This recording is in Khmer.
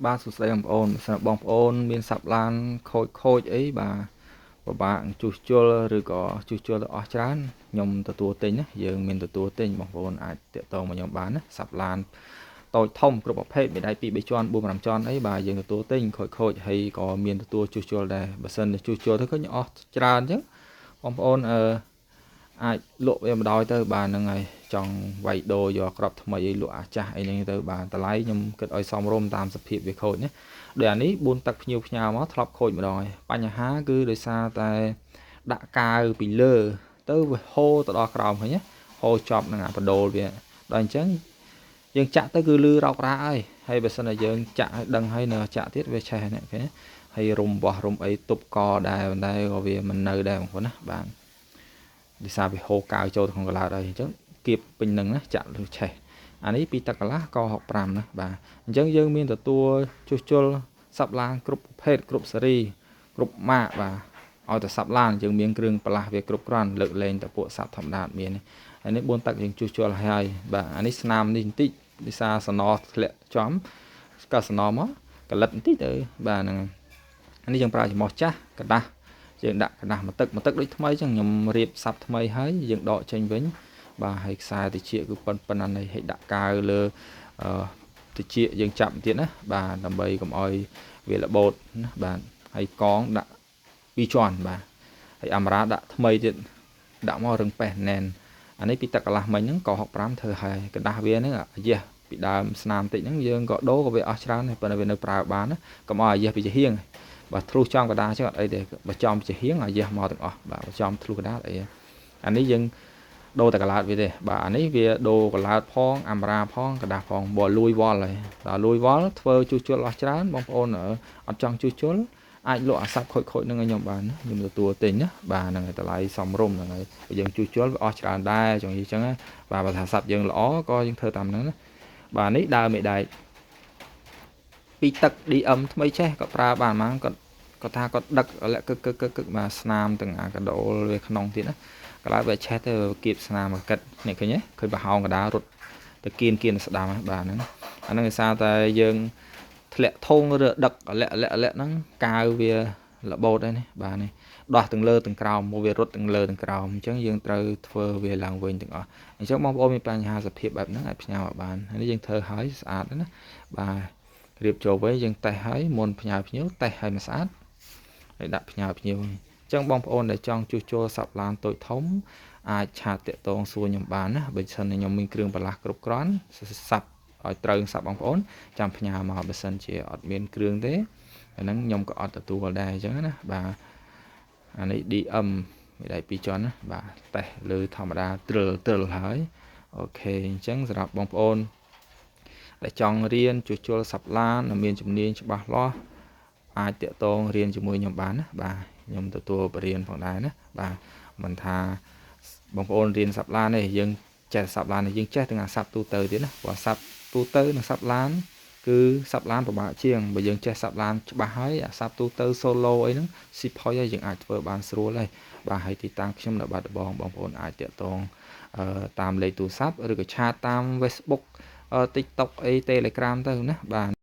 បាទសួស្តីបងប្អូនសម្រាប់បងប្អូនមានសាប់ឡានខូចអីបាទពិបាកជួសជុលឬក៏ជួសជុលទៅអស់ច្រើនខ្ញុំទទួលទិញណាយើងមានទទួលទិញបងប្អូនអាចតាក់ទងមកខ្ញុំបានណាសាប់ឡានតូចធំគ្រប់ប្រភេទមានដៃ2 3ជាន់4 5ជាន់អីបាទយើងទទួលទិញខូចហើយក៏មានទទួលជួសជុលដែរបើសិនជាជួសជុលទៅឃើញអស់ច្រើនអញ្ចឹងបងប្អូនអាចលក់វាម្ដងទៅបាទហ្នឹងហើយចង់វាយដូរយកក្របថ្មីអីលក់អាចាស់អីហ្នឹងទៅបាទតម្លៃខ្ញុំគិតឲ្យសមរម្យតាមសភាពវាខូចណាដូចអានេះ4ទឹកភ្ញៀវផ្ញើមកធ្លាប់ខូចម្ដងហើយបញ្ហាគឺដោយសារតែដាក់កាវពីលើទៅវាហូរទៅដល់ក្រោមឃើញណាហូរចប់នឹងអាបដូលវាដល់អញ្ចឹងយើងចាក់ទៅគឺលឺរោករ៉ាហើយបើសិនតែយើងចាក់ឲ្យដឹងហើយនៅចាក់ទៀតវាឆេះហ្នឹងឃើញហើយរុំបោះរុំអីទប់កដែរប៉ុន្តែក៏វាមិននៅដែរបងប្អូនណាបាទដោយសារវាហូរកាវចូលក្នុងកន្លោតហើយអញ្ចឹងគៀបពេញនឹងណាចាក់ឬឆេះអានេះ2ទឹកកន្លះក៏65ណាបាទអញ្ចឹងយើងមានទទួលជួសជុលសាប់ឡានគ្រប់ប្រភេទគ្រប់ស៊េរីគ្រប់ម៉ាកបាទឲ្យតែសាប់ឡានយើងមានគ្រឿងបន្លាស់វាគ្រប់គ្រាន់លើកលែងតែពួកសាប់ធម្មតាមានហើយនេះ4ទឹកយើងជួសជុលហើយបាទអានេះស្នាមនេះបន្តិចដោយសារសណធ្លាក់ចំក៏សណមកកលិតបន្តិចទៅបាទហ្នឹងអានេះយើងប្រើចំោះចាស់กระดาษយើងដាក់កណ្ដាស់មួយទឹកដូចថ្មីចឹងខ្ញុំរៀបសាប់ថ្មីហើយយើងដកចេញវិញបាទហើយខ្សែតិចគឺប៉ុណ្ណឹងហើយដាក់កាវលើតិចយើងចាប់ទៀតណាបាទដើម្បីកុំឲ្យវារបូតណាបាទហើយកងដាក់2ជាន់បាទហើយអាម៉ារ៉ាដាក់ថ្មីទៀតដាក់មករឹងប៉េះណែនអានេះពីទឹកកន្លះមិញហ្នឹងក៏65ធ្វើហើយកណ្ដាស់វាហ្នឹងអាយះពីដើមស្នាមតិចហ្នឹងយើងក៏ដូរក៏វាអស់ច្រើនហើយប៉ុន្តែវានៅប្រើបានណាកុំឲ្យអាយះពីជាហៀងបាទធ្លុះចំកដាលចឹងអត់អីទេបើចំជាហៀងអាយះមកទាំងអស់បាទបើចំធ្លុះកដាលអីអានេះយើងដូរតែកន្លោតវាទេបាទអានេះវាដូរកន្លោតផងអាម៉ារ៉ាផងកដាស់ផងបើលួយវល់ហើយដល់លួយវល់ធ្វើជួសជុលអស់ច្រើនបងប្អូនអត់ចង់ជួសជុលអាចលក់អាសាប់ខូចនឹងឲ្យខ្ញុំបានណាខ្ញុំទទួលទិញណាបាទហ្នឹងហើយតម្លៃសមរម្យហ្នឹងហើយយើងជួសជុលវាអស់ច្រើនដែរចង់និយាយចឹងណាបាទបើថាសាប់យើងល្អក៏យើងធ្វើតាមហ្នឹងណាបាទនេះដើមមេដែកពីទឹក DM ថ្មីចេះក៏ប្រើបានហ្មងគាត់ថាគាត់ដឹកលាក់កឹកមកស្នាមទាំងអាកដោលវាក្នុងទៀតណាកន្លែងវាឆេះទៅគៀបស្នាមមកកិតនេះឃើញទេឃើញប្រហោងកដាលរត់ទៅគៀនស្ដាំបាទហ្នឹងអាហ្នឹងដោយសារតែយើងធ្លាក់ធុងឬដឹកលាក់ហ្នឹងកាវវារបូតហើយនេះបាទនេះដោះទាំងលើទាំងក្រោមមកវារត់ទាំងលើទាំងក្រោមអញ្ចឹងយើងត្រូវធ្វើវាឡើងវិញទាំងអស់អញ្ចឹងបងប្អូនមានបញ្ហាសភាពបែបហ្នឹងអាចផ្ញើមកបានហើយនេះយើងធ្វើឲ្យស្អាតណាបាទរៀបចូលវិញយើងតេស្តឲ្យមុនផ្ញើភ្ញៀវតេស្តឲ្យមិនស្អាតហើយដាក់ផ្ញើភ្ញៀវអញ្ចឹងបងប្អូនដែលចង់ជួសជុលសាប់ឡានតូចធំអាចឆាតតាក់ទងសួរខ្ញុំបានណាបើសិនខ្ញុំមានគ្រឿងបន្លាស់គ្រប់គ្រាន់សាប់ឲ្យត្រូវសាប់បងប្អូនចាំផ្ញើមកបើសិនជាអត់មានគ្រឿងទេអាហ្នឹងខ្ញុំក៏អត់ទទួលដែរអញ្ចឹងណាបាទអានេះ DM មានដៃ2ជាន់ណាបាទតេស្តលើធម្មតាទ្រិលហើយអូខេអញ្ចឹងសម្រាប់បងប្អូនដែលចង់រៀនជួសជុលសាប់ឡានមានជំនាញច្បាស់លាស់អាចតាក់ទងរៀនជាមួយខ្ញុំបានណាបាទខ្ញុំទទួលបរិញ្ញាបត្រផងដែរណាបាទមិនថាបងប្អូនរៀនសាប់ឡានទេយើងចេះសាប់ឡាននេះយើងចេះទាំងអាសាប់ទូទៅទៀតណាព្រោះសាប់ទូទៅនិងសាប់ឡានគឺសាប់ឡានពិបាកជាងបើយើងចេះសាប់ឡានច្បាស់ហើយអាសាប់ទូទៅ solo អីហ្នឹងស៊ីផុយហើយយើងអាចធ្វើបានស្រួលហើយបាទហើយទីតាំងខ្ញុំនៅបាត់ដំបងបងប្អូនអាចតាក់ទងតាមលេខទូរស័ព្ទឬក៏ឆាតតាម Facebook TikTok អី Telegram ទៅណាបាទ